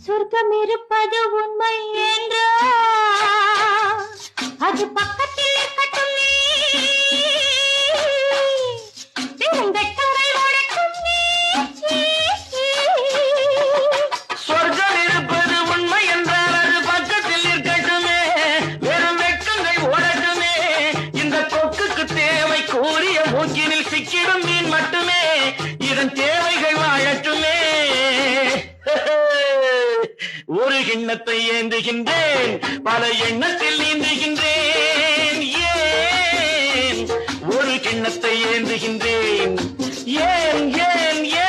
சொர்க்கம் இருப்பது உண்மை என்றால் அது பக்கத்தில் இருக்கட்டும் பெருங்கட்டரை ஓடட்டும் சொர்க்கம் இருப்பது உண்மை என்றால் அது பக்கத்தில் இருக்கட்டுமே, வெறும் வெட்கங்கள் ஓடட்டுமே. இந்த கொக்குக்கு தேவை கூறிய மூக்கினில் சிக்கிடும் மீன் மட்டுமே, இதன் தேவைகள் வாழட்டுமே. ஒரு கிண்ணத்தை ஏந்துகின்றேன், பல எண்ணத்தில் நீந்துகின்றேன். ஏன் ஒரு கிண்ணத்தை ஏந்துகின்றேன்? ஏன் ஏன் ஏன்